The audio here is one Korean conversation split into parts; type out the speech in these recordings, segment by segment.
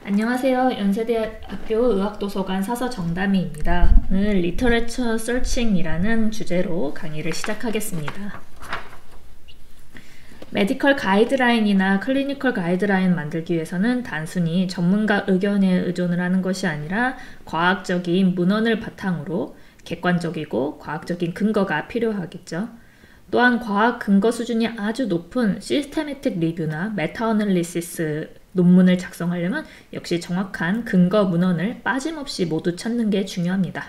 안녕하세요. 연세대학교 의학도서관 사서 정담희입니다. 오늘 리터레처 서칭이라는 주제로 강의를 시작하겠습니다. 메디컬 가이드라인이나 클리니컬 가이드라인 만들기 위해서는 단순히 전문가 의견에 의존을 하는 것이 아니라 과학적인 문헌을 바탕으로 객관적이고 과학적인 근거가 필요하겠죠. 또한 과학 근거 수준이 아주 높은 시스테매틱 리뷰나 메타 어널리시스 논문을 작성하려면 역시 정확한 근거 문헌을 빠짐없이 모두 찾는 게 중요합니다.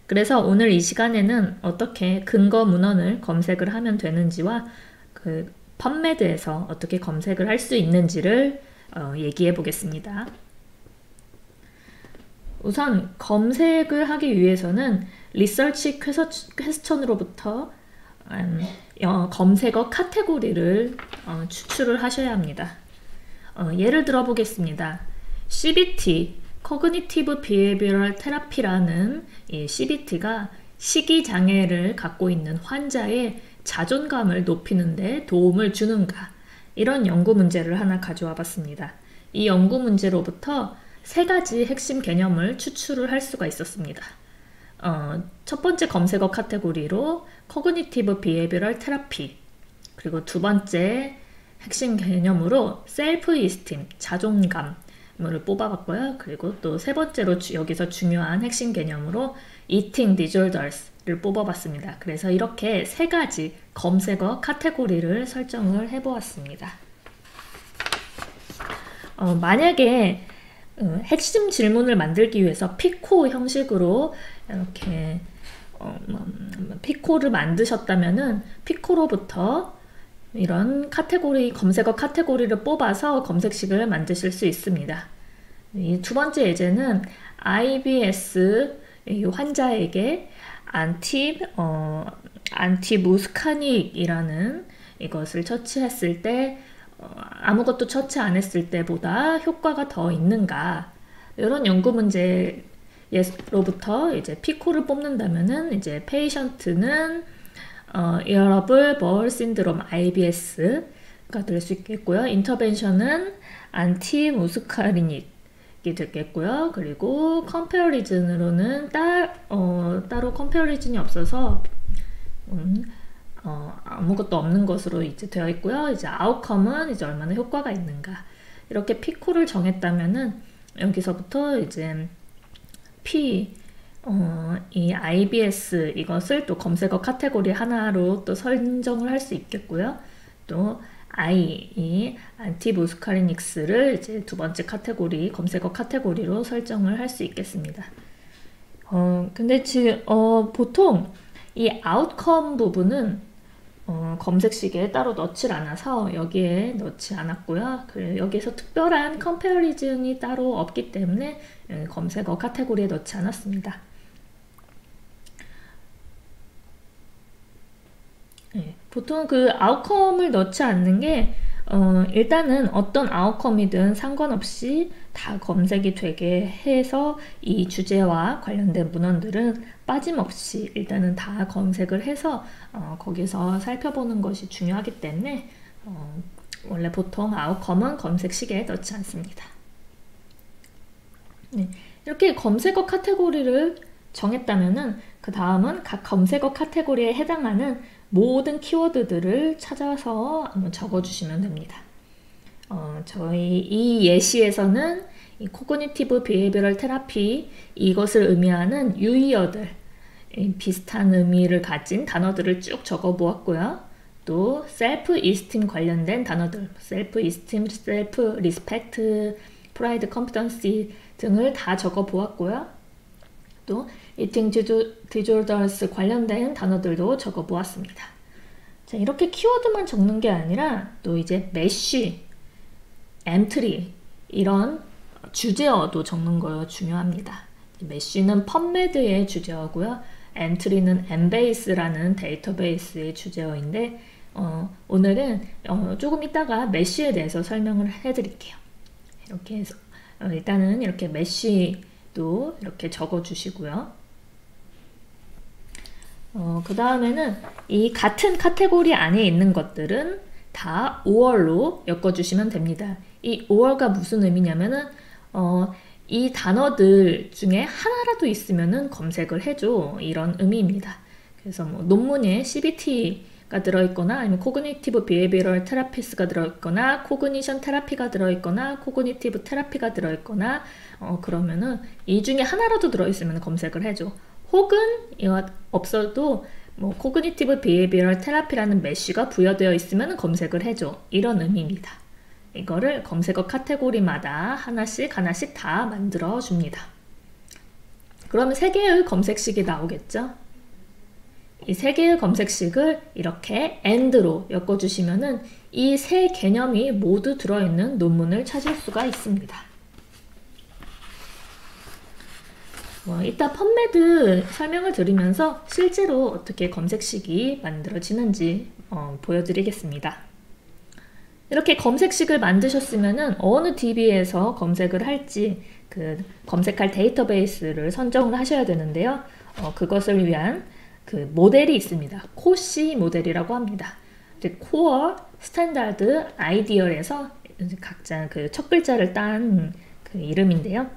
그래서 오늘 이 시간에는 어떻게 근거 문헌을 검색을 하면 되는지와 그 펀메드에서 어떻게 검색을 할 수 있는지를 얘기해 보겠습니다. 우선 검색을 하기 위해서는 리서치 퀘스천으로부터 검색어 카테고리를 추출을 하셔야 합니다. 예를 들어 보겠습니다. CBT, Cognitive Behavioral Therapy라는 이 CBT가 시기장애를 갖고 있는 환자의 자존감을 높이는 데 도움을 주는가, 이런 연구 문제를 하나 가져와 봤습니다. 이 연구 문제로부터 세 가지 핵심 개념을 추출을 할 수가 있었습니다. 첫 번째 검색어 카테고리로 Cognitive Behavioral Therapy, 그리고 두 번째 핵심 개념으로 셀프-이스팀, 자존감을 뽑아봤고요. 그리고 또 세 번째로 여기서 중요한 핵심 개념으로 Eating Disorders를 뽑아봤습니다. 그래서 이렇게 세 가지 검색어 카테고리를 설정을 해보았습니다. 만약에 핵심 질문을 만들기 위해서 피코 형식으로 이렇게 피코를 만드셨다면은 피코로부터 이런 카테고리, 검색어 카테고리를 뽑아서 검색식을 만드실 수 있습니다. 이 두 번째 예제는 IBS 환자에게 안티무스카닉이라는 이것을 처치했을 때 아무것도 처치 안 했을 때보다 효과가 더 있는가, 이런 연구 문제로부터 이제 피코를 뽑는다면은 이제 페이션트는 Irritable Bowel Syndrome IBS가 될 수 있겠고요. 인터벤션은 안티무스카리닉이 되겠고요. 그리고 컴패리즌으로는 따로 컴패리즌이 없어서 아무것도 없는 것으로 이제 되어 있고요. 이제 아웃컴은 이제 얼마나 효과가 있는가, 이렇게 피코를 정했다면은 여기서부터 이제 이 IBS 이것을 또 검색어 카테고리 하나로 또 선정을 할 수 있겠고요. 또 이 안티무스카리닉스를 이제 두 번째 카테고리, 검색어 카테고리로 설정을 할 수 있겠습니다. 근데 지금 보통 이 아웃컴 부분은 검색식에 따로 넣질 않아서 여기에 넣지 않았고요. 그리고 여기서 특별한 컴패리즌이 따로 없기 때문에 검색어 카테고리에 넣지 않았습니다. 보통 그 아웃컴을 넣지 않는 게 일단은 어떤 아웃컴이든 상관없이 다 검색이 되게 해서 이 주제와 관련된 문헌들은 빠짐없이 일단은 다 검색을 해서 거기서 살펴보는 것이 중요하기 때문에 원래 보통 아웃컴은 검색식에 넣지 않습니다. 이렇게 검색어 카테고리를 정했다면은 그 다음은 각 검색어 카테고리에 해당하는 모든 키워드들을 찾아서 한번 적어주시면 됩니다. 저희 이 예시에서는 이 Cognitive Behavioral Therapy, 이것을 의미하는 유의어들, 비슷한 의미를 가진 단어들을 쭉 적어 보았고요. 또 Self-Esteem 관련된 단어들, Self-Esteem, Self-Respect, Pride, Competency 등을 다 적어 보았고요. 또 Eating Disorders 관련된 단어들도 적어 보았습니다. 자, 이렇게 키워드만 적는 게 아니라 또 이제 메쉬, 엔트리, 이런 주제어도 적는 거 중요합니다. 메쉬는 펀메드의 주제어고요. 엔트리는 엠베이스라는 데이터베이스의 주제어인데 오늘은 조금 이따가 메쉬에 대해서 설명을 해드릴게요. 이렇게 해서 일단은 이렇게 메쉬도 이렇게 적어 주시고요. 그 다음에는 이 같은 카테고리 안에 있는 것들은 다 5월로 엮어주시면 됩니다. 이 5월가 무슨 의미냐면은 이 단어들 중에 하나라도 있으면은 검색을 해줘. 이런 의미입니다. 그래서 뭐 논문에 CBT가 들어있거나 아니면 코그니티브 비헤비어럴 테라피스가 들어있거나 코그니션 테라피가 들어있거나 코그니티브 테라피가 들어있거나 그러면은 이 중에 하나라도 들어있으면 검색을 해줘. 혹은 없어도 뭐 코그니티브 비헤비어럴 테라피라는 메쉬가 부여되어 있으면 검색을 해줘. 이런 의미입니다. 이거를 검색어 카테고리마다 하나씩 다 만들어 줍니다. 그러면 3개의 검색식이 나오겠죠? 이 3개의 검색식을 이렇게 AND로 엮어주시면은 이 3 개념이 모두 들어있는 논문을 찾을 수가 있습니다. 이따 펀메드 설명을 드리면서 실제로 어떻게 검색식이 만들어지는지 보여드리겠습니다. 이렇게 검색식을 만드셨으면은 어느 DB에서 검색을 할지 그 검색할 데이터베이스를 선정을 하셔야 되는데요. 그것을 위한 그 모델이 있습니다. 코시 모델이라고 합니다. 코어, 스탠다드, 아이디얼에서 각자 그 첫 글자를 딴 그 이름인데요.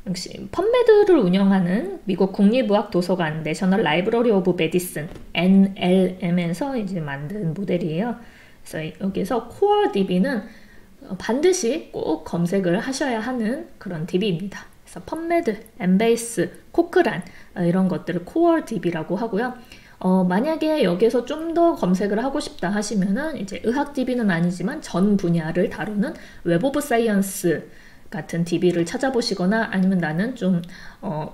역시 펀메드를 운영하는 미국 국립의학 도서관 내셔널 라이브러리 오브 메디슨 NLM에서 이제 만든 모델이에요. 그래서 여기서 코어 DB는 반드시 꼭 검색을 하셔야 하는 그런 DB입니다. 그래서 펀메드, 엠베이스, 코크란 이런 것들을 코어 DB라고 하고요. 만약에 여기서 좀 더 검색을 하고 싶다 하시면은 이제 의학 DB는 아니지만 전 분야를 다루는 웹 오브 사이언스 같은 DB를 찾아보시거나 아니면 나는 좀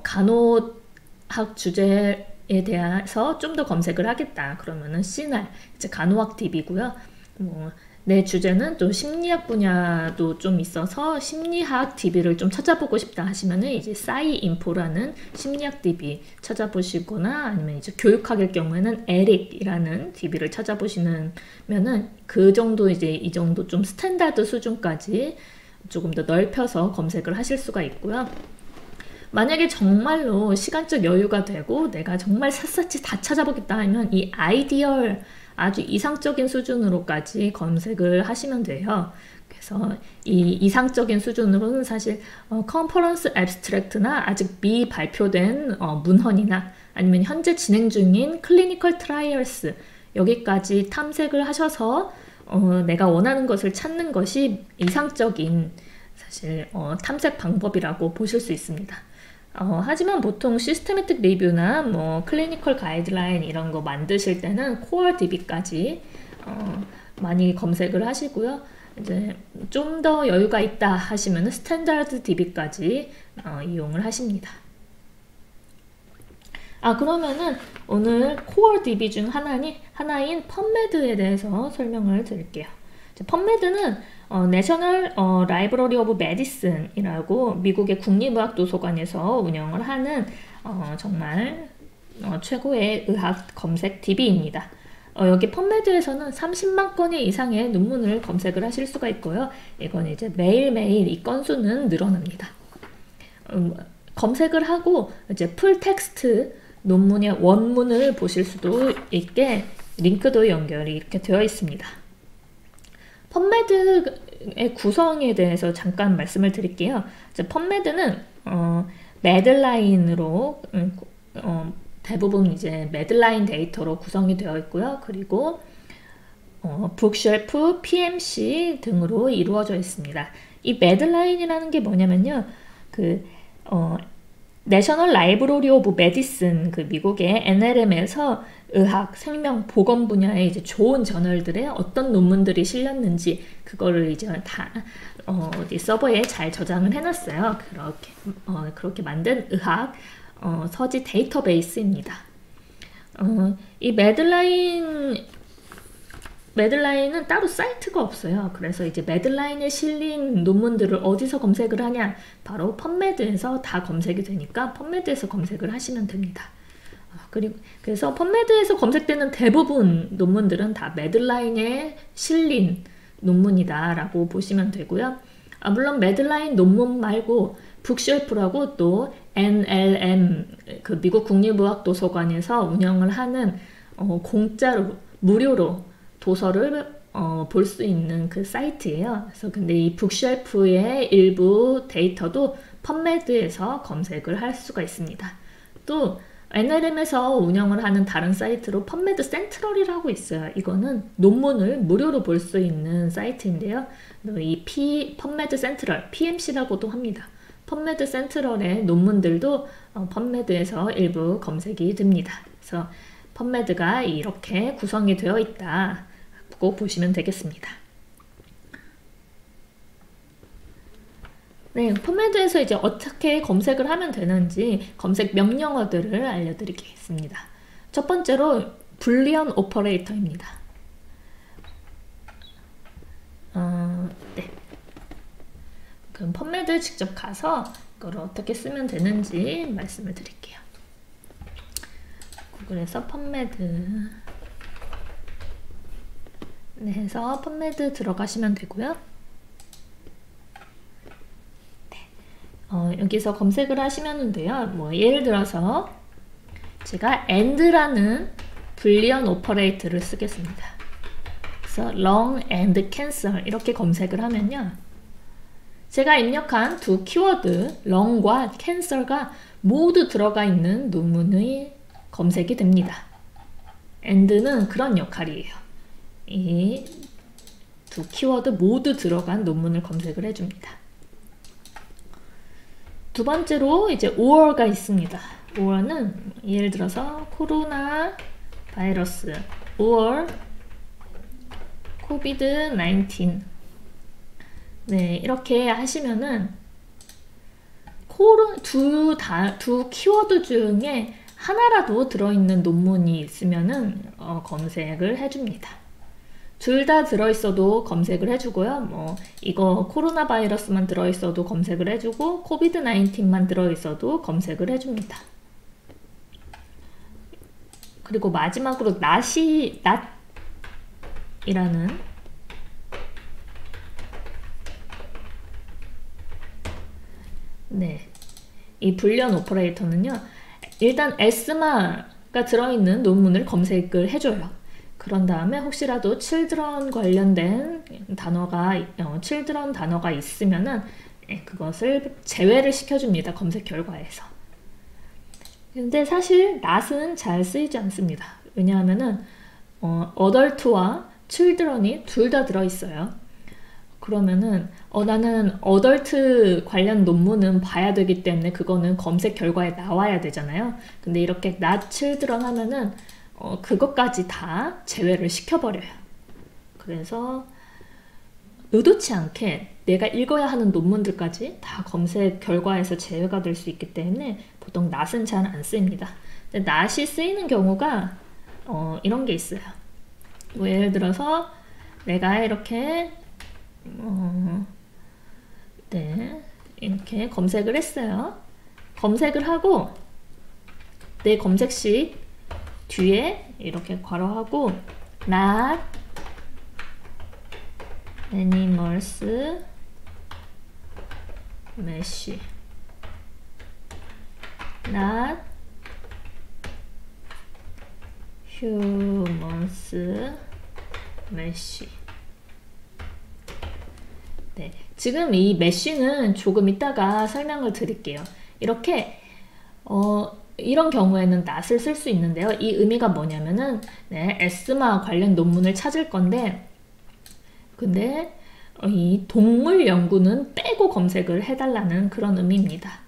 간호학 주제에 대해서 좀 더 검색을 하겠다 그러면은 CNAR, 이제 간호학 DB고요. 내 주제는 또 심리학 분야도 좀 있어서 심리학 DB를 좀 찾아보고 싶다 하시면은 이제 사이인포라는 심리학 DB 찾아보시거나 아니면 이제 교육학일 경우에는 에릭이라는 DB를 찾아보시면은 그 정도 이제 이 정도 좀 스탠다드 수준까지 조금 더 넓혀서 검색을 하실 수가 있고요. 만약에 정말로 시간적 여유가 되고 내가 정말 샅샅이 다 찾아보겠다 하면 이 아이디얼 아주 이상적인 수준으로까지 검색을 하시면 돼요. 그래서 이 이상적인 수준으로는 사실 컨퍼런스 앱스트랙트나 아직 미발표된 문헌이나 아니면 현재 진행 중인 클리니컬 트라이얼스 여기까지 탐색을 하셔서 내가 원하는 것을 찾는 것이 이상적인 사실 탐색 방법이라고 보실 수 있습니다. 하지만 보통 시스테매틱 리뷰나 뭐 클리니컬 가이드라인 이런 거 만드실 때는 코어 DB까지 많이 검색을 하시고요. 이제 좀 더 여유가 있다 하시면 스탠다드 DB까지 이용을 하십니다. 그러면은 오늘 코어 DB 중 하나인 펀메드에 대해서 설명을 드릴게요. 펀메드는 내셔널 라이브러리 오브 메디슨이라고 미국의 국립의학 도서관에서 운영을 하는 정말 최고의 의학 검색 DB입니다. 여기 펀메드에서는 30만 건의 이상의 논문을 검색을 하실 수가 있고요. 이건 이제 매일매일 이 건수는 늘어납니다. 검색을 하고 이제 풀 텍스트 논문의 원문을 보실 수도 있게 링크도 연결이 이렇게 되어 있습니다. 펀메드의 구성에 대해서 잠깐 말씀을 드릴게요. 펀메드는 매들라인으로 대부분 이제 매들라인 데이터로 구성이 되어 있고요. 그리고 북쉘프, PMC 등으로 이루어져 있습니다. 이 매들라인이라는 게 뭐냐면요. 내셔널 라이브러리 오브 메디슨 그 미국의 NLM에서 의학, 생명, 보건 분야의 이제 좋은 저널들에 어떤 논문들이 실렸는지 그거를 이제 다 어디 서버에 잘 저장을 해놨어요. 그렇게 만든 의학 서지 데이터베이스입니다. 이 매들라인은 따로 사이트가 없어요. 그래서 이제 매들라인에 실린 논문들을 어디서 검색을 하냐? 바로 펀메드에서 다 검색이 되니까 펀메드에서 검색을 하시면 됩니다. 그래서 펀메드에서 검색되는 대부분 논문들은 다 매들라인에 실린 논문이다 라고 보시면 되고요. 물론 매들라인 논문 말고 북쉘프라고 또 NLM 그 미국 국립의학 도서관에서 운영을 하는 공짜로 무료로 도서를 볼 수 있는 그 사이트예요. 그래서 근데 이 북쉘프의 일부 데이터도 펍메드에서 검색을 할 수가 있습니다. 또 NLM에서 운영을 하는 다른 사이트로 펍메드 센트럴이라고 있어요. 이거는 논문을 무료로 볼 수 있는 사이트인데요. 이 펍메드 센트럴, PMC라고도 합니다. 펍메드 센트럴의 논문들도 펍메드에서 일부 검색이 됩니다. 그래서 펍메드가 이렇게 구성이 되어 있다고 보시면 되겠습니다. 네, 펍메드에서 이제 어떻게 검색을 하면 되는지 검색 명령어들을 알려드리겠습니다. 첫 번째로 불리언 오퍼레이터입니다. 네. 그럼 펍메드 직접 가서 이걸 어떻게 쓰면 되는지 말씀을 드릴게요. 구글에서 펍메드 해서 펍메드 들어가시면 되고요. 여기서 검색을 하시면 돼요. 뭐 예를 들어서 제가 AND라는 불리언 오퍼레이터를 쓰겠습니다. 그래서 long and cancel 이렇게 검색을 하면요. 제가 입력한 두 키워드 long과 cancel가 모두 들어가 있는 논문의 검색이 됩니다. AND는 그런 역할이에요. 이 두 키워드 모두 들어간 논문을 검색을 해줍니다. 두 번째로 이제 or가 있습니다. or는 예를 들어서 코로나 바이러스 or COVID-19 네, 이렇게 하시면은 두 키워드 중에 하나라도 들어있는 논문이 있으면은 검색을 해줍니다. 둘 다 들어있어도 검색을 해주고요. 뭐 이거 코로나 바이러스만 들어있어도 검색을 해주고 코비드 19만 들어있어도 검색을 해줍니다. 그리고 마지막으로 not이라는 네, 이 불리언 오퍼레이터는요. 일단 에스마가 들어있는 논문을 검색을 해줘요. 그런 다음에 혹시라도 children 관련된 children 단어가 있으면은 그것을 제외를 시켜줍니다. 검색 결과에서. 근데 사실 not은 잘 쓰이지 않습니다. 왜냐하면은 adult와 children이 둘 다 들어있어요. 그러면은 나는 adult 관련 논문은 봐야 되기 때문에 그거는 검색 결과에 나와야 되잖아요. 근데 이렇게 not children 하면은 그것까지 다 제외를 시켜버려요. 그래서 의도치 않게 내가 읽어야 하는 논문들까지 다 검색 결과에서 제외가 될 수 있기 때문에 보통 not은 잘 안 쓰입니다. 근데 not이 쓰이는 경우가 이런 게 있어요. 뭐 예를 들어서 내가 이렇게 네, 이렇게 검색을 했어요. 검색을 하고 내 검색식 뒤에 이렇게 괄호하고 not animals mesh not humans mesh 네, 지금 이 mesh는 조금 이따가 설명을 드릴게요. 이렇게 이런 경우에는 not을 쓸 수 있는데요. 이 의미가 뭐냐면은 네, 에스마 관련 논문을 찾을 건데 근데 이 동물 연구는 빼고 검색을 해달라는 그런 의미입니다.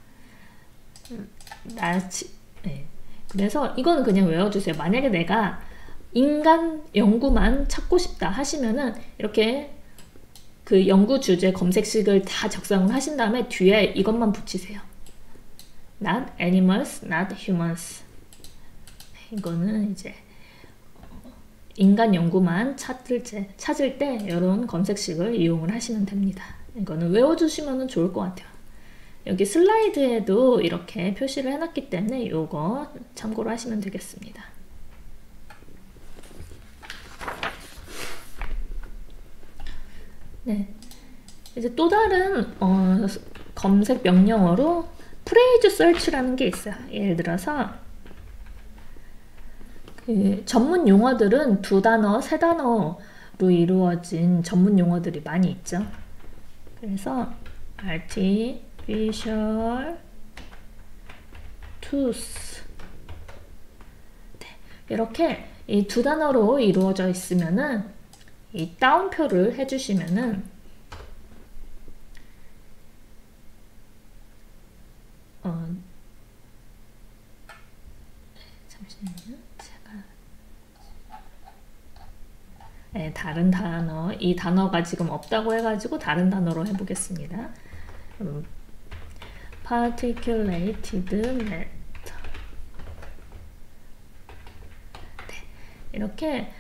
네. 그래서 이거는 그냥 외워주세요. 만약에 내가 인간 연구만 찾고 싶다 하시면은 이렇게 그 연구 주제 검색식을 다 작성을 하신 다음에 뒤에 이것만 붙이세요. Not animals, not humans. 이거는 이제 인간 연구만 찾을 때 이런 검색식을 이용을 하시면 됩니다. 이거는 외워주시면 좋을 것 같아요. 여기 슬라이드에도 이렇게 표시를 해놨기 때문에 이거 참고로 하시면 되겠습니다. 네, 이제 또 다른 검색 명령어로 프레이즈 서치라는 게 있어요. 예를 들어서 그 전문 용어들은 2단어, 3단어 이루어진 전문 용어들이 많이 있죠. 그래서 artificial tooth. 네, 이렇게 이 두 단어로 이루어져 있으면은 이 따옴표를 해주시면은 잠시만요. 제가 네, 다른 단어, 이 단어가 지금 없다고 해가지고 다른 단어로 해보겠습니다. particulated matter. 네, 이렇게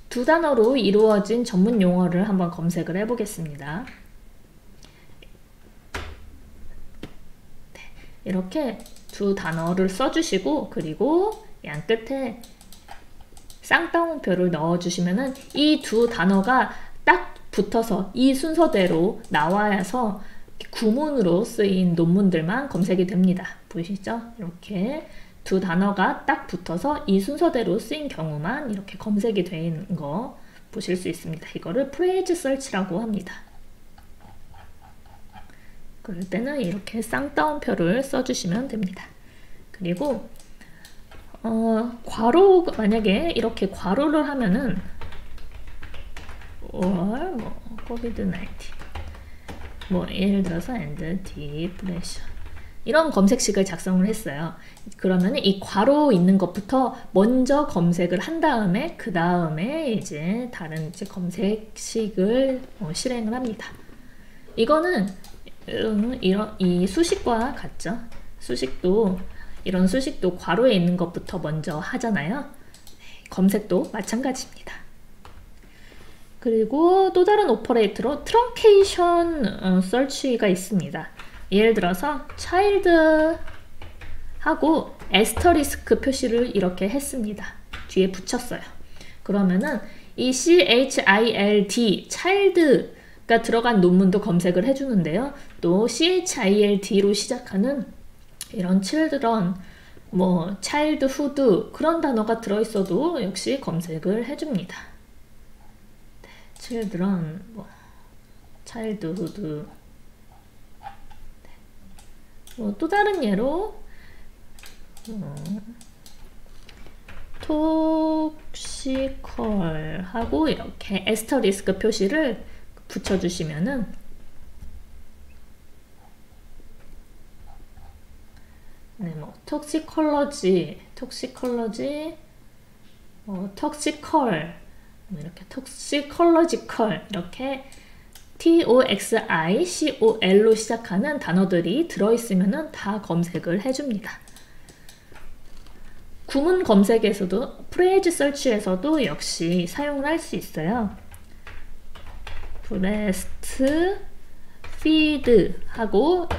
두 단어로 이루어진 전문 용어를 한번 검색을 해보겠습니다. 네, 이렇게 두 단어를 써주시고 그리고 양 끝에 쌍따옴표를 넣어주시면은 이 두 단어가 딱 붙어서 이 순서대로 나와서 구문으로 쓰인 논문들만 검색이 됩니다. 보이시죠? 이렇게 두 단어가 딱 붙어서 이 순서대로 쓰인 경우만 이렇게 검색이 되는 거 보실 수 있습니다. 이거를 프레이즈 설치라고 합니다. 그럴 때는 이렇게 쌍따옴표를 써주시면 됩니다. 그리고 괄호, 만약에 이렇게 괄호를 하면은 or 뭐 COVID-19 뭐 예를 들어서 and depression 이런 검색식을 작성을 했어요. 그러면 이 괄호 있는 것부터 먼저 검색을 한 다음에 그 다음에 이제 다른 이제 검색식을 실행을 합니다. 이거는 이 수식과 같죠. 이런 수식도 괄호에 있는 것부터 먼저 하잖아요. 검색도 마찬가지입니다. 그리고 또 다른 오퍼레이터로 트렁케이션 서치가 있습니다. 예를 들어서 child 하고 에스터리스크 표시를 이렇게 했습니다. 뒤에 붙였어요. 그러면은 이 CHILD child가 들어간 논문도 검색을 해주는데요. 또 CHILD로 시작하는 이런 children, 뭐 childhood 그런 단어가 들어있어도 역시 검색을 해줍니다. 네, children, 뭐 childhood. 네. 뭐 또 다른 예로 toxical 하고 이렇게 에스터리스크 표시를 붙여주시면은 네, 뭐 toxicology, toxical, 이렇게 toxicological 이렇게 toxicol로 시작하는 단어들이 들어있으면은 다 검색을 해줍니다. 구문 검색에서도 프레이즈 서치에서도 역시 사용을 할 수 있어요. breast feed 하고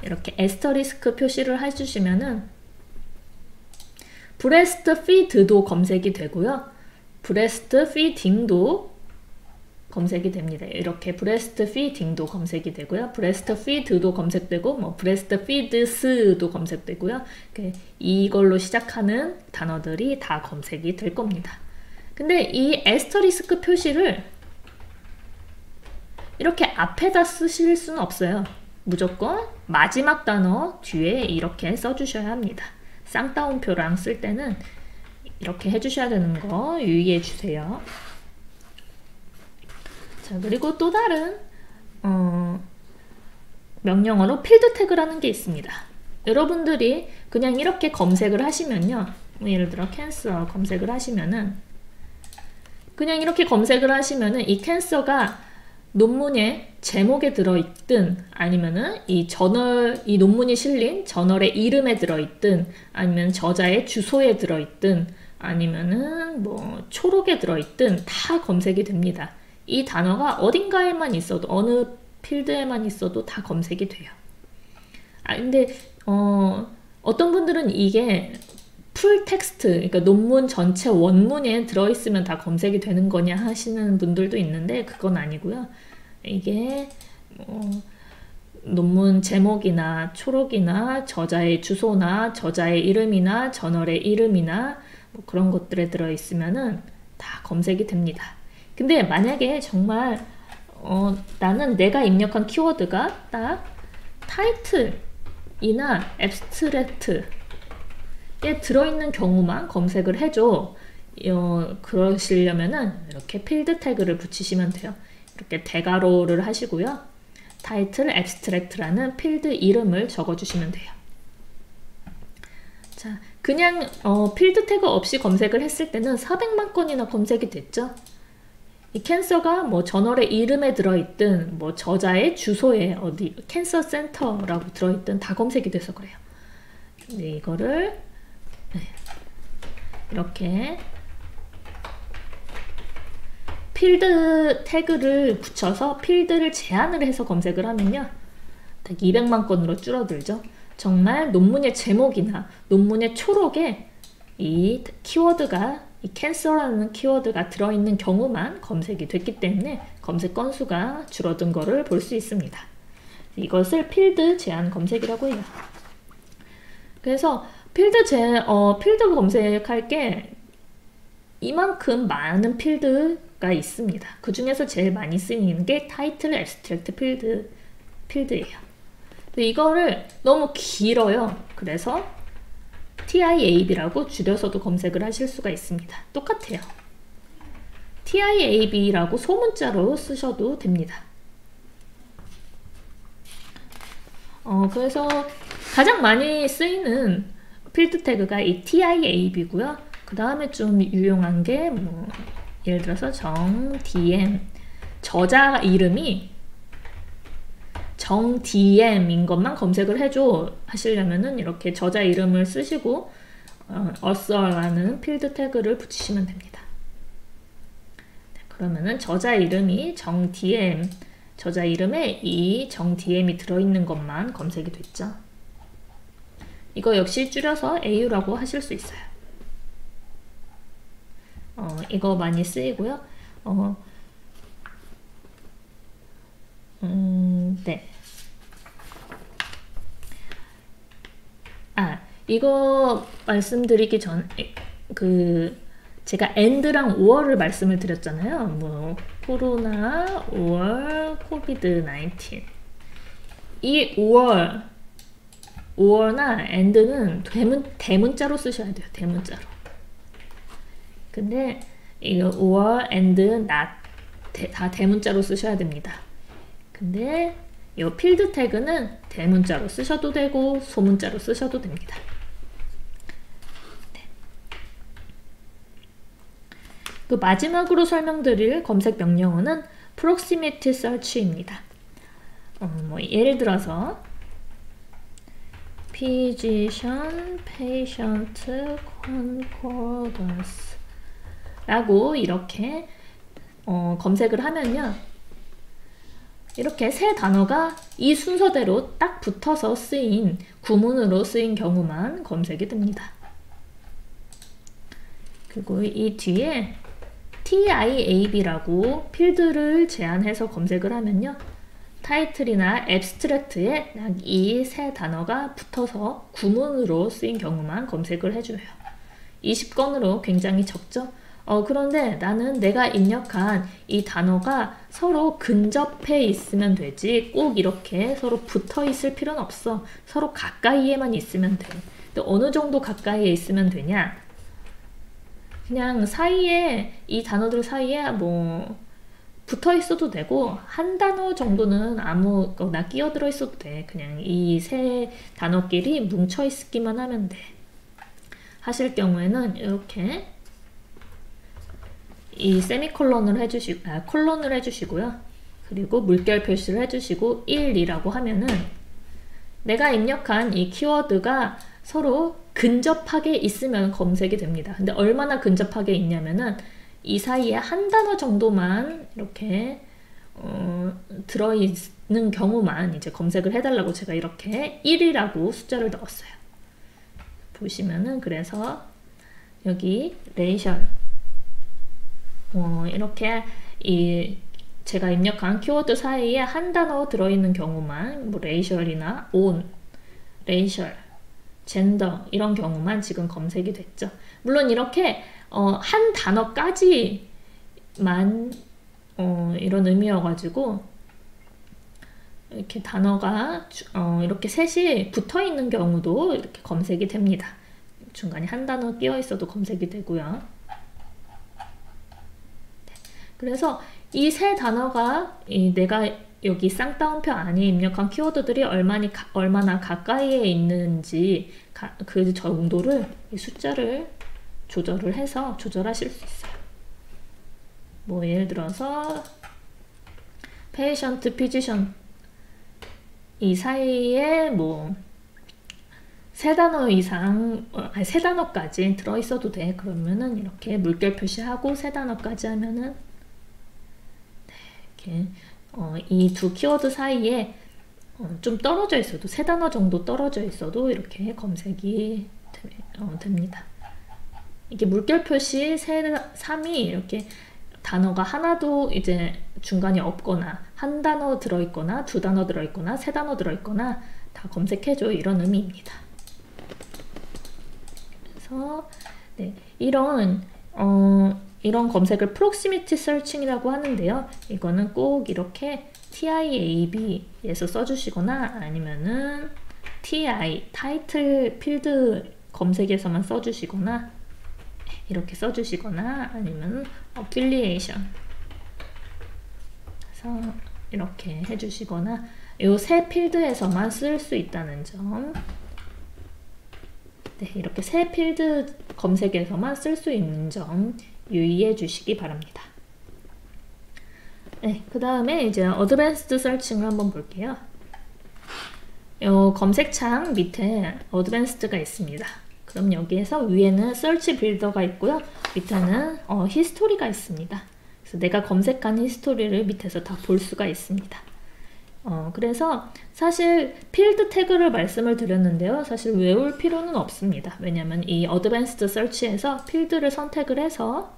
이렇게 에스터리스크 표시를 해주시면은 breast feed도 검색이 되고요. breast feeding도 검색이 됩니다. 이렇게 breast feeding도 검색이 되고요. breast feed도 검색되고 뭐 breast feeds도 검색되고요. 이걸로 시작하는 단어들이 다 검색이 될 겁니다. 근데 이 에스터리스크 표시를 이렇게 앞에다 쓰실 수는 없어요. 무조건 마지막 단어 뒤에 이렇게 써주셔야 합니다. 쌍따옴표랑 쓸 때는 이렇게 해주셔야 되는 거 유의해 주세요. 자, 그리고 또 다른 명령어로 필드 태그라는 게 있습니다. 여러분들이 그냥 이렇게 검색을 하시면요. 예를 들어 캔서 검색을 하시면은 그냥 이렇게 검색을 하시면은 이 캔서가 논문의 제목에 들어있든 아니면은 이 논문이 실린 저널의 이름에 들어있든 아니면 저자의 주소에 들어있든 아니면은 뭐 초록에 들어있든 다 검색이 됩니다. 이 단어가 어딘가에만 있어도 어느 필드에만 있어도 다 검색이 돼요. 근데 어떤 분들은 이게 풀 텍스트, 그러니까 논문 전체 원문에 들어있으면 다 검색이 되는 거냐 하시는 분들도 있는데 그건 아니고요. 이게 논문 제목이나 초록이나 저자의 주소나 저자의 이름이나 저널의 이름이나 뭐 그런 것들에 들어있으면은 다 검색이 됩니다. 근데 만약에 정말 나는 내가 입력한 키워드가 딱 타이틀이나 앱스트랙트에 들어있는 경우만 검색을 해줘. 그러시려면은 이렇게 필드 태그를 붙이시면 돼요. 이렇게 대괄호를 하시고요. 타이틀 앱스트랙트라는 필드 이름을 적어주시면 돼요. 자, 그냥 필드 태그 없이 검색을 했을 때는 400만 건이나 검색이 됐죠. 이 캔서가 뭐 저널의 이름에 들어있든 뭐 저자의 주소에 어디 캔서 센터라고 들어있든 다 검색이 돼서 그래요. 근데 이거를 이렇게 필드 태그를 붙여서 필드를 제한을 해서 검색을 하면요, 딱 200만 건으로 줄어들죠. 정말 논문의 제목이나 논문의 초록에 이 키워드가, 이 캔서라는 키워드가 들어있는 경우만 검색이 됐기 때문에 검색 건수가 줄어든 거를 볼 수 있습니다. 이것을 필드 제한 검색이라고 해요. 그래서 필드 검색할 게 이만큼 많은 필드가 있습니다. 그 중에서 제일 많이 쓰이는 게 타이틀 앱스트랙트 필드예요. 근데 이거를 너무 길어요. 그래서 TIAB라고 줄여서도 검색을 하실 수가 있습니다. 똑같아요. TIAB라고 소문자로 쓰셔도 됩니다. 그래서 가장 많이 쓰이는 필드 태그가 이 TIAB고요. 그 다음에 좀 유용한 게 뭐 예를 들어서 정DM, 저자 이름이 정DM인 것만 검색을 해줘 하시려면은 이렇게 저자 이름을 쓰시고 author라는 필드 태그를 붙이시면 됩니다. 그러면은 저자 이름이 정DM, 저자 이름에 이 정DM이 들어있는 것만 검색이 됐죠. 이거 역시 줄여서 AU라고 하실 수 있어요. 이거 많이 쓰이고요. 네. 이거 말씀드리기 전에 제가 and랑 or를 말씀을 드렸잖아요. 뭐 코로나 or 코비드-19. 이 or나 and는 대문자로 쓰셔야 돼요. 대문자로. 근데 이거 or, and, not 다 대문자로 쓰셔야 됩니다. 근데 이 필드 태그는 대문자로 쓰셔도 되고 소문자로 쓰셔도 됩니다. 네. 그 마지막으로 설명드릴 검색 명령어는 proximity search입니다. 뭐 예를 들어서 physician, patient, concordance 라고 이렇게 검색을 하면요, 이렇게 세 단어가 이 순서대로 딱 붙어서 쓰인 구문으로 쓰인 경우만 검색이 됩니다. 그리고 이 뒤에 TIAB라고 필드를 제한해서 검색을 하면요, 타이틀이나 앱스트랙트에 이 세 단어가 붙어서 구문으로 쓰인 경우만 검색을 해줘요. 20건으로 굉장히 적죠? 그런데 나는 내가 입력한 이 단어가 서로 근접해 있으면 되지 꼭 이렇게 서로 붙어 있을 필요는 없어. 서로 가까이에만 있으면 돼. 근데 어느 정도 가까이에 있으면 되냐? 그냥 사이에, 이 단어들 사이에 뭐 붙어 있어도 되고 한 단어 정도는 아무거나 끼어들어 있어도 돼. 그냥 이 세 단어끼리 뭉쳐 있기만 하면 돼. 하실 경우에는 이렇게 이 세미콜론을 콜론을 해주시고요. 그리고 물결 표시를 해주시고 1이라고 하면은 내가 입력한 이 키워드가 서로 근접하게 있으면 검색이 됩니다. 근데 얼마나 근접하게 있냐면은 이 사이에 한 단어 정도만 이렇게 들어있는 경우만 이제 검색을 해달라고 제가 이렇게 1이라고 숫자를 넣었어요. 보시면은 그래서 여기 레이셜 이렇게 제가 입력한 키워드 사이에 한 단어 들어있는 경우만 뭐 레이셜이나 온, 레이셜, 젠더 이런 경우만 지금 검색이 됐죠. 물론 이렇게 한 단어까지만 이런 의미여가지고 이렇게 단어가 이렇게 셋이 붙어 있는 경우도 이렇게 검색이 됩니다. 중간에 한 단어 끼어 있어도 검색이 되고요. 그래서 이 세 단어가 내가 여기 쌍따옴표 안에 입력한 키워드들이 얼마나 가까이에 있는지 그 정도를 이 숫자를 조절을 해서 조절하실 수 있어요. 뭐 예를 들어서 patient, physician 이 사이에 뭐 세 단어 이상, 세 단어까지 들어있어도 돼. 그러면은 이렇게 물결 표시하고 세 단어까지 하면은 이렇게 이 두 키워드 사이에 좀 떨어져 있어도 세 단어 정도 떨어져 있어도 이렇게 검색이 됩니다. 이게 물결 표시 3이 이렇게 단어가 하나도 이제 중간에 없거나 한 단어 들어있거나 두 단어 들어있거나 세 단어 들어있거나 다 검색해줘 이런 의미입니다. 그래서 네, 이런 검색을 프록시미티 서칭이라고 하는데요. 이거는 꼭 이렇게 TIAB에서 써주시거나 아니면은 TI, 타이틀 필드 검색에서만 써주시거나 이렇게 써주시거나 아니면 어필리에이션 그래서 이렇게 해주시거나 이 세 필드에서만 쓸 수 있다는 점 네, 이렇게 세 필드 검색에서만 쓸 수 있는 점 유의해 주시기 바랍니다. 네, 그 다음에 이제 어드밴스드 서칭을 한번 볼게요. 검색창 밑에 어드밴스드가 있습니다. 그럼 여기에서 위에는 서치 빌더가 있고요. 밑에는 히스토리가 있습니다. 그래서 내가 검색한 히스토리를 밑에서 다 볼 수가 있습니다. 그래서 사실 필드 태그를 말씀을 드렸는데요. 사실 외울 필요는 없습니다. 왜냐하면 이 어드밴스드 서치에서 필드를 선택을 해서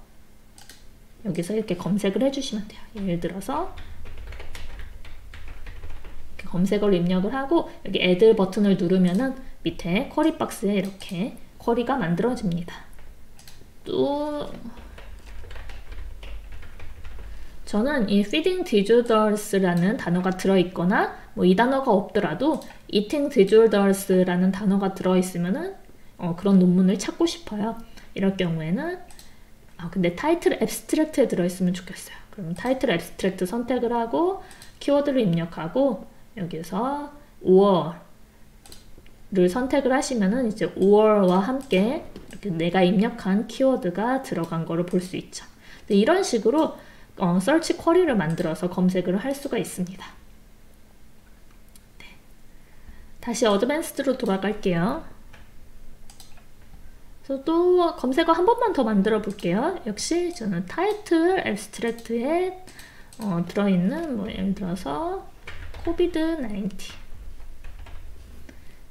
여기서 이렇게 검색을 해주시면 돼요. 예를 들어서 이렇게 검색어를 입력을 하고 여기 add 버튼을 누르면은 밑에 쿼리 박스에 이렇게 쿼리가 만들어집니다. 또 저는 이 feeding disorders 단어가 들어있거나 뭐 이 단어가 없더라도 eating disorders 단어가 들어있으면은 그런 논문을 찾고 싶어요. 이럴 경우에는 근데 타이틀 앱스트랙트에 들어있으면 좋겠어요. 그럼 타이틀 앱스트랙트 선택을 하고 키워드를 입력하고 여기서 5월을 선택을 하시면은 이제 5월과 함께 이렇게 내가 입력한 키워드가 들어간 거를 볼 수 있죠. 이런 식으로 서치 쿼리를 만들어서 검색을 할 수가 있습니다. 네. 다시 어드밴스드로 돌아갈게요. 그래서 또 검색어 한 번만 더 만들어 볼게요. 역시 저는 타이틀 앱스트랙트에 들어있는 뭐 예를 들어서 COVID-19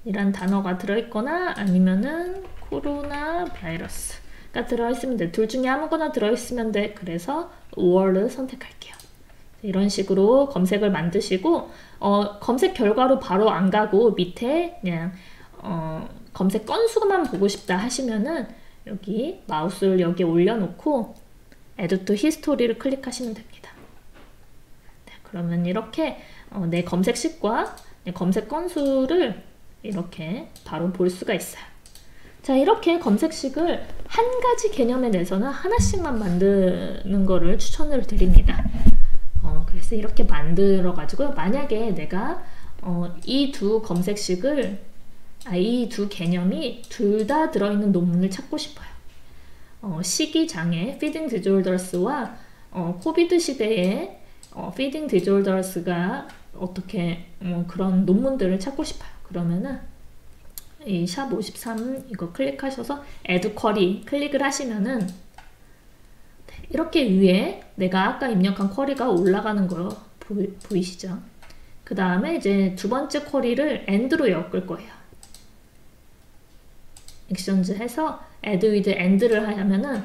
이란 단어가 들어있거나 아니면은 코로나 바이러스가 들어있으면 돼. 둘 중에 아무거나 들어있으면 돼. 그래서 5월을 선택할게요. 이런 식으로 검색을 만드시고 검색 결과로 바로 안 가고 밑에 그냥 검색 건수만 보고 싶다 하시면은 여기 마우스를 여기 올려놓고 Add to History를 클릭하시면 됩니다. 네, 그러면 이렇게 내 검색식과 내 검색 건수를 이렇게 바로 볼 수가 있어요. 자, 이렇게 검색식을 한 가지 개념에 대해서는 하나씩만 만드는 거를 추천을 드립니다. 그래서 이렇게 만들어 가지고 만약에 내가 이 두 검색식을 이 두 개념이 둘 다 들어있는 논문을 찾고 싶어요. 시기장애 feeding disorders와 코비드 시대에 feeding disorders가 어떻게 그런 논문들을 찾고 싶어요. 그러면은 이 샵 53 이거 클릭하셔서 add query 클릭을 하시면은 이렇게 위에 내가 아까 입력한 쿼리가 올라가는 거 보이시죠? 그 다음에 이제 두 번째 쿼리를 and로 엮을 거예요. 액션즈 해서 add with and를 하면은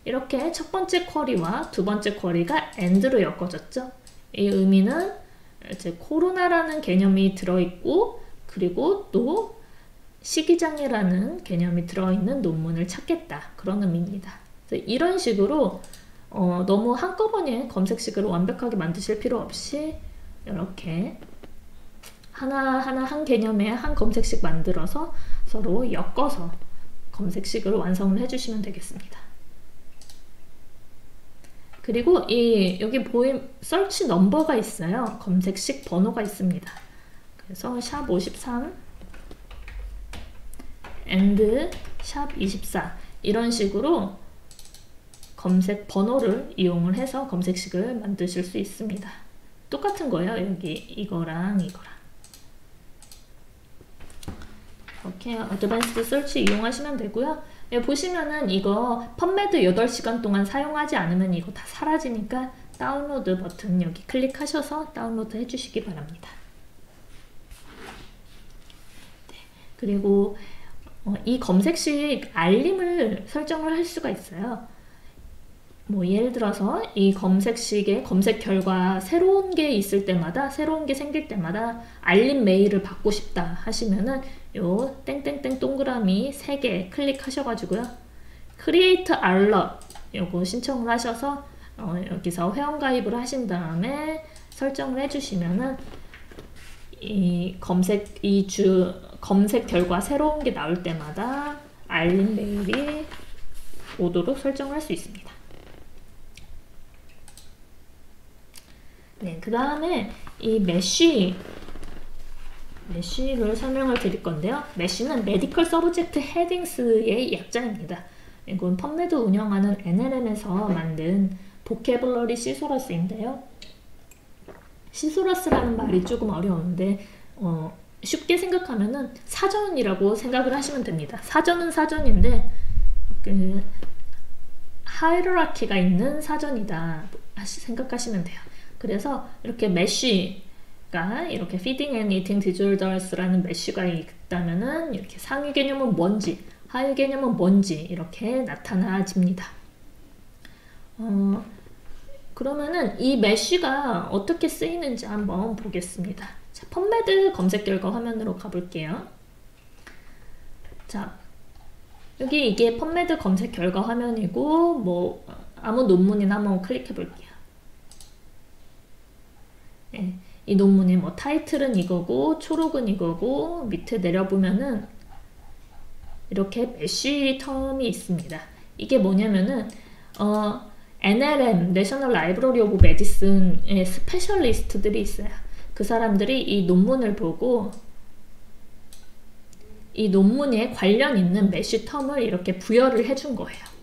이렇게 첫 번째 쿼리와 두 번째 쿼리가 and로 엮어졌죠. 이 의미는 이제 코로나라는 개념이 들어있고 그리고 또 시기장애라는 개념이 들어있는 논문을 찾겠다. 그런 의미입니다. 이런 식으로 너무 한꺼번에 검색식을 완벽하게 만드실 필요 없이 이렇게 하나하나 한 개념에 한 검색식 만들어서 서로 엮어서 검색식을 완성을 해주시면 되겠습니다. 그리고 여기 보임 서치 넘버가 있어요. 검색식 번호가 있습니다. 그래서 샵 53 and 샵 24 이런 식으로 검색 번호를 이용을 해서 검색식을 만드실 수 있습니다. 똑같은 거예요. 여기 이거랑 이거랑. 이렇게 어드밴스드 서치 이용하시면 되고요. 여기 보시면은 이거 펀매드 8시간 동안 사용하지 않으면 이거 다 사라지니까 다운로드 버튼 여기 클릭하셔서 다운로드 해주시기 바랍니다. 네, 그리고 이 검색식 알림을 설정을 할 수가 있어요. 뭐 예를 들어서 이 검색식의 검색 결과 새로운 게 있을 때마다, 새로운 게 생길 때마다 알림 메일을 받고 싶다 하시면은 요 땡땡땡 동그라미 3개 클릭하셔가지고요. Create Alert 요거 신청을 하셔서 여기서 회원가입을 하신 다음에 설정을 해주시면은 이 검색 결과 새로운 게 나올 때마다 알림 메일이 오도록 설정을 할 수 있습니다. 네, 그 다음에 이 메쉬를 설명을 드릴 건데요. 메쉬는 메디컬 서브젝트 헤딩스의 약자입니다. 이건 펀매드 운영하는 NLM에서 만든 보캐블러리 시소러스인데요. 시소러스라는 말이 조금 어려운데 쉽게 생각하면은 사전이라고 생각을 하시면 됩니다. 사전은 사전인데 그 하이라키가 있는 사전이다 생각하시면 돼요. 그래서 이렇게 메쉬가 이렇게 feeding and eating disorders라는 메쉬가 있다면은 이렇게 상위 개념은 뭔지, 하위 개념은 뭔지 이렇게 나타나집니다. 그러면은 이 메쉬가 어떻게 쓰이는지 한번 보겠습니다. 자, 펀매드 검색 결과 화면으로 가볼게요. 자, 여기 이게 펀매드 검색 결과 화면이고 뭐 아무 논문이나 한번 클릭해 볼게요. 네, 이 논문의 뭐 타이틀은 이거고 초록은 이거고 밑에 내려보면은 이렇게 메쉬 텀이 있습니다. 이게 뭐냐면은 NLM, National Library of Medicine의 스페셜리스트들이 있어요. 그 사람들이 이 논문을 보고 이 논문에 관련 있는 메쉬 텀을 이렇게 부여를 해준 거예요.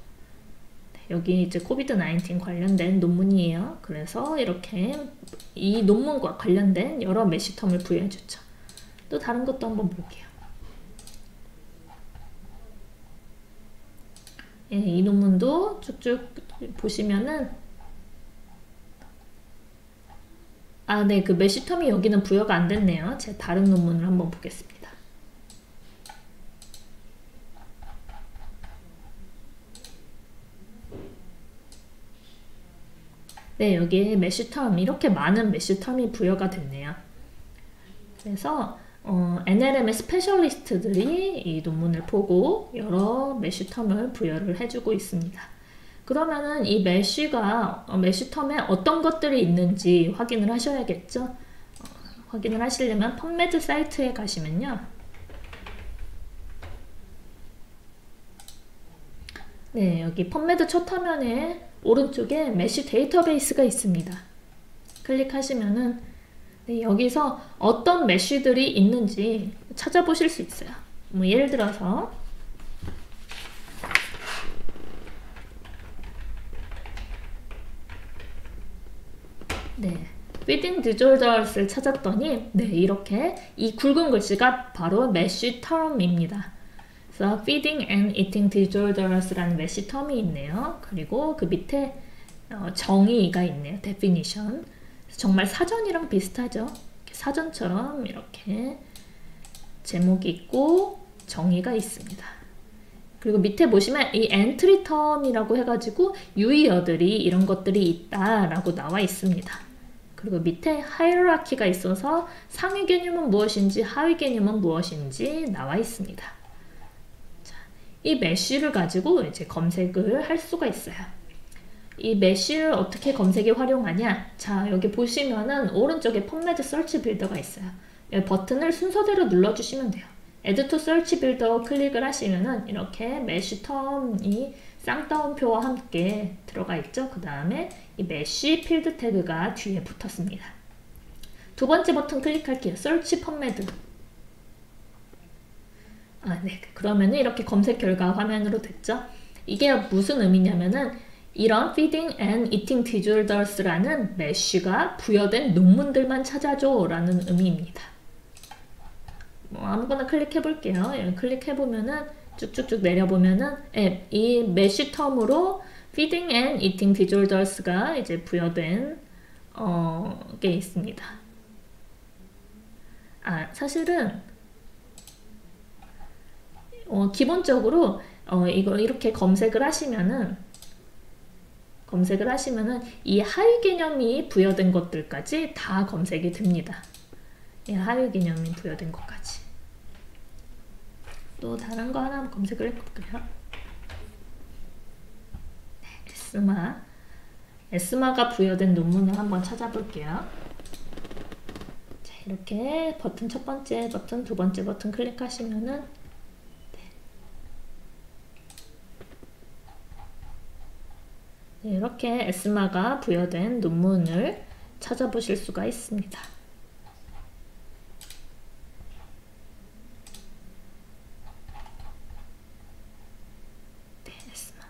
여기 이제 코비드-19 관련된 논문이에요. 그래서 이렇게 이 논문과 관련된 여러 메쉬 텀을 부여해주죠. 또 다른 것도 한번 볼게요. 예, 이 논문도 쭉쭉 보시면은 네, 그 메쉬 텀이 여기는 부여가 안 됐네요. 제가 다른 논문을 한번 보겠습니다. 네, 여기 메쉬 텀, 이렇게 많은 메쉬 텀이 부여가 됐네요. 그래서 NLM의 스페셜리스트들이 이 논문을 보고 여러 메쉬 텀을 부여를 해주고 있습니다. 그러면은 이 메쉬 텀에 어떤 것들이 있는지 확인을 하셔야겠죠? 확인을 하시려면 펀매드 사이트에 가시면요. 네, 여기 펀매드 첫 화면에 오른쪽에 메쉬 데이터베이스가 있습니다. 클릭하시면은 네, 여기서 어떤 메쉬들이 있는지 찾아보실 수 있어요. 뭐 예를 들어서 네, feeding disorders를 찾았더니 네, 이렇게 이 굵은 글씨가 바로 메쉬 텀입니다. 그래서 feeding and eating disorders라는 메쉬 텀이 있네요. 그리고 그 밑에 정의가 있네요. definition. 정말 사전이랑 비슷하죠. 사전처럼 이렇게 제목이 있고 정의가 있습니다. 그리고 밑에 보시면 이 entry term이라고 해가지고 유의어들이 이런 것들이 있다라고 나와 있습니다. 그리고 밑에 hierarchy가 있어서 상위 개념은 무엇인지 하위 개념은 무엇인지 나와 있습니다. 이 메쉬를 가지고 이제 검색을 할 수가 있어요. 이 메쉬를 어떻게 검색에 활용하냐? 자, 여기 보시면은 오른쪽에 펌메드 서치 빌더가 있어요. 이 버튼을 순서대로 눌러주시면 돼요. Add to Search Builder 클릭을 하시면은 이렇게 메쉬 텀이 쌍따옴표와 함께 들어가 있죠. 그 다음에 이 메쉬 필드 태그가 뒤에 붙었습니다. 두 번째 버튼 클릭할게요. Search 펌메드. 네. 그러면은 이렇게 검색 결과 화면으로 됐죠. 이게 무슨 의미냐면은 이런 Feeding and Eating Disorders-라는 메쉬가 부여된 논문들만 찾아줘 라는 의미입니다. 아무거나 클릭해 볼게요. 클릭해 보면은 쭉쭉쭉 내려보면은 이 메쉬 텀으로 Feeding and Eating Disorders가 이제 부여된 게 있습니다. 사실은 기본적으로 이거 이렇게 검색을 하시면은 이 하위 개념이 부여된 것들까지 다 검색이 됩니다. 이 하위 개념이 부여된 것까지. 또 다른 거 하나 검색을 해볼까요? 네, 에스마가 부여된 논문을 한번 찾아볼게요. 자, 이렇게 버튼 첫 번째 버튼, 두 번째 버튼 클릭하시면은 네, 이렇게 에스마가 부여된 논문을 찾아보실 수가 있습니다. 네, 에스마.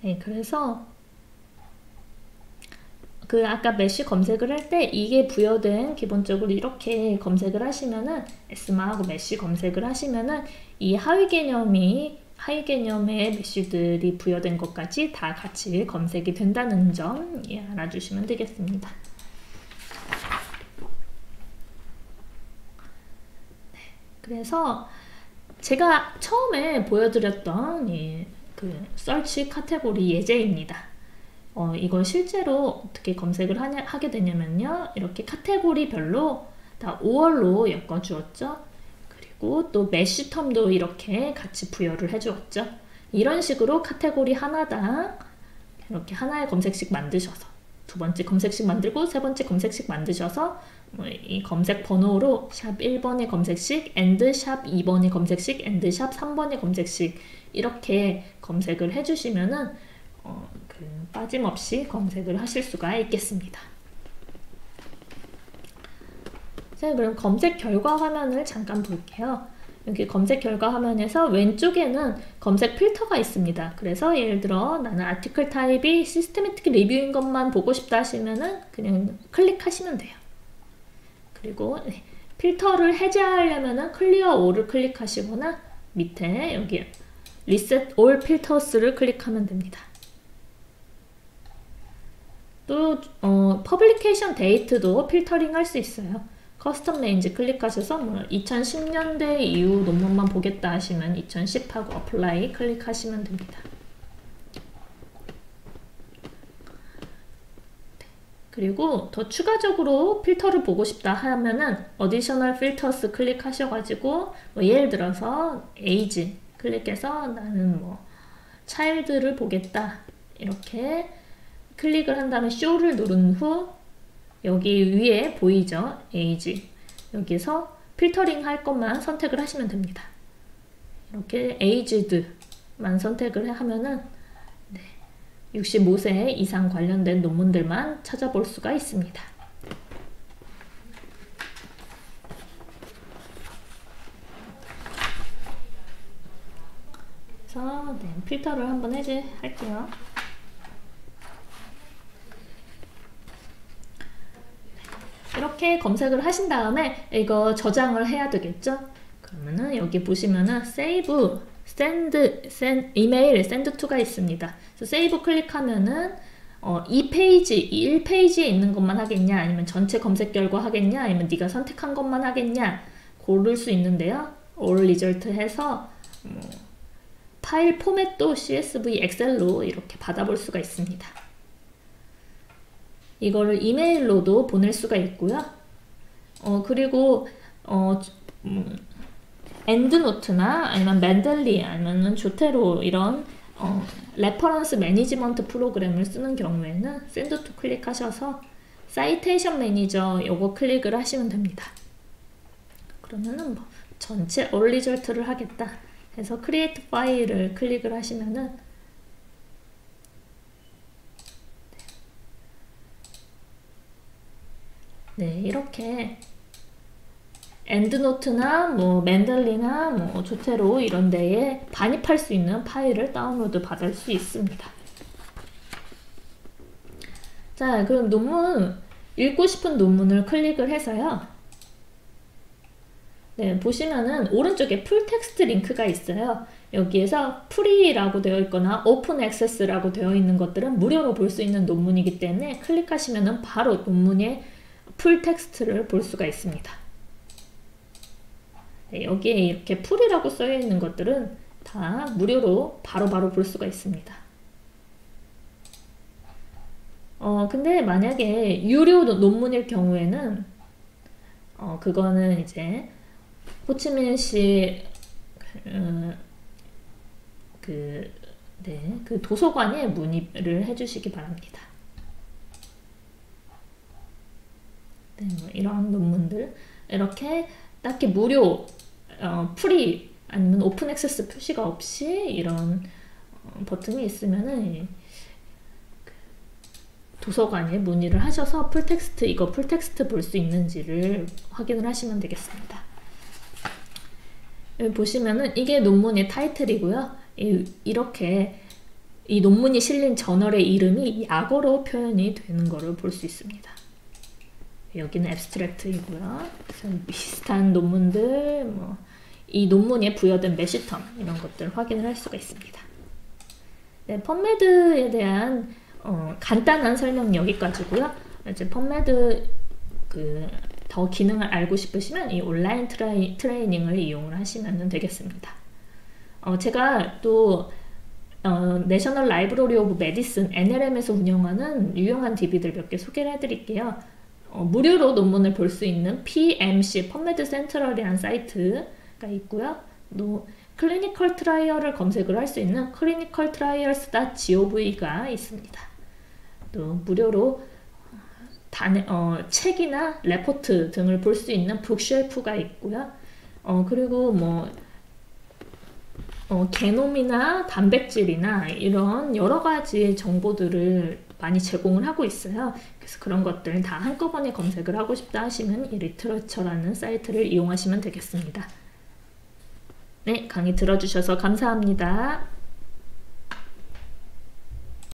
네, 그래서 아까 메쉬 검색을 할 때 이게 부여된 기본적으로 이렇게 검색을 하시면은 에스마하고 메쉬 검색을 하시면은 이 하위 개념의 메쉬들이 부여된 것까지 다 같이 검색이 된다는 점 알아주시면 되겠습니다. 네, 그래서 제가 처음에 보여드렸던 그 서치 카테고리 예제입니다. 이걸 실제로 어떻게 검색을 하게 되냐면요. 이렇게 카테고리별로 다 5월로 엮어주었죠. 그리고 또 메쉬 텀도 이렇게 같이 부여를 해주었죠. 이런 식으로 카테고리 하나당 이렇게 하나의 검색식 만드셔서 두 번째 검색식 만들고 세 번째 검색식 만드셔서 이 검색 번호로 샵 1번의 검색식, AND 샵 2번의 검색식, AND 샵 3번의 검색식 이렇게 검색을 해주시면은 빠짐없이 검색을 하실 수가 있겠습니다. 자, 그럼 검색 결과 화면을 잠깐 볼게요. 여기 검색 결과 화면에서 왼쪽에는 검색 필터가 있습니다. 그래서 예를 들어 나는 아티클 타입이 시스테매틱 리뷰인 것만 보고 싶다 하시면은 그냥 클릭하시면 돼요. 그리고 필터를 해제하려면은 클리어 올을 클릭하시거나 밑에 여기 리셋 올 필터스를 클릭하면 됩니다. 또 퍼블리케이션 데이트도 필터링 할 수 있어요. 커스텀 레인지 클릭하셔서 2010년대 이후 논문만 보겠다 하시면 2010하고 어플라이 클릭하시면 됩니다. 그리고 더 추가적으로 필터를 보고 싶다 하면은 어디셔널 필터스 클릭하셔가지고 예를 들어서 에이지 클릭해서 나는 차일드를 보겠다 이렇게 클릭을 한 다음에 쇼를 누른 후 여기 위에 보이죠? 에이지 여기서 필터링 할 것만 선택을 하시면 됩니다. 이렇게 에이지드만 선택을 하면은 65세 이상 관련된 논문들만 찾아볼 수가 있습니다. 그래서 필터를 한번 해제할게요. 이렇게 검색을 하신 다음에 이거 저장을 해야 되겠죠? 그러면은 여기 보시면은 save, send 이메일 send to가 있습니다. 그래서 save 클릭하면은 이 1페이지에 있는 것만 하겠냐 아니면 전체 검색 결과 하겠냐 아니면 네가 선택한 것만 하겠냐 고를 수 있는데요. all result 해서 파일 포맷도 CSV 엑셀로 이렇게 받아볼 수가 있습니다. 이거를 이메일로도 보낼 수가 있고요. 그리고 엔드노트나 아니면 맨들리 아니면 조테로 이런 레퍼런스 매니지먼트 프로그램을 쓰는 경우에는 샌드 투 클릭하셔서 사이테이션 매니저 요거 클릭을 하시면 됩니다. 그러면은 뭐 전체 어리절트를 하겠다 해서 크리에이트 파일을 클릭을 하시면은 네, 이렇게 엔드노트나 뭐 맨들리나 뭐 조테로 이런 데에 반입할 수 있는 파일을 다운로드 받을 수 있습니다. 자, 그럼 논문 읽고 싶은 논문을 클릭을 해서요. 네, 보시면은 오른쪽에 풀 텍스트 링크가 있어요. 여기에서 프리라고 되어 있거나 오픈 액세스라고 되어 있는 것들은 무료로 볼 수 있는 논문이기 때문에 클릭하시면은 바로 논문의 풀 텍스트를 볼 수가 있습니다. 네, 여기에 이렇게 풀이라고 써 있는 것들은 다 무료로 바로바로 볼 수가 있습니다. 근데 만약에 유료 논문일 경우에는 그거는 이제 호치민시 그 도서관에 문의를 해주시기 바랍니다. 네, 뭐 이런 논문들 이렇게 딱히 무료, 프리 아니면 오픈 액세스 표시가 없이 이런 버튼이 있으면은 도서관에 문의를 하셔서 풀텍스트, 이거 풀텍스트 볼 수 있는지를 확인을 하시면 되겠습니다. 여기 보시면은 이게 논문의 타이틀이고요. 이렇게 이 논문이 실린 저널의 이름이 약어로 표현이 되는 거를 볼 수 있습니다. 여기는 앱스트랙트이고요. 비슷한 논문들, 뭐 이 논문에 부여된 메시텀 이런 것들을 확인을 할 수가 있습니다. 네, 펀메드에 대한 간단한 설명 여기까지고요. 이제 펀메드 더 기능을 알고 싶으시면 이 온라인 트레이닝을 이용을 하시면 되겠습니다. 제가 또 내셔널 라이브러리 오브 메디슨 NLM에서 운영하는 유용한 DB들 몇 개 소개를 해드릴게요. 무료로 논문을 볼 수 있는 PMC, 펀메드 센트럴이라는 사이트가 있고요. 또 클리니컬 트라이얼을 검색을 할 수 있는 clinicaltrials.gov가 있습니다. 또 무료로 책이나 레포트 등을 볼 수 있는 북쉘프가 있고요. 그리고 뭐 게놈이나 단백질이나 이런 여러 가지 정보들을 많이 제공을 하고 있어요. 그래서 그런 것들 다 한꺼번에 검색을 하고 싶다 하시면 이 리터처라는 사이트를 이용하시면 되겠습니다. 네, 강의 들어주셔서 감사합니다.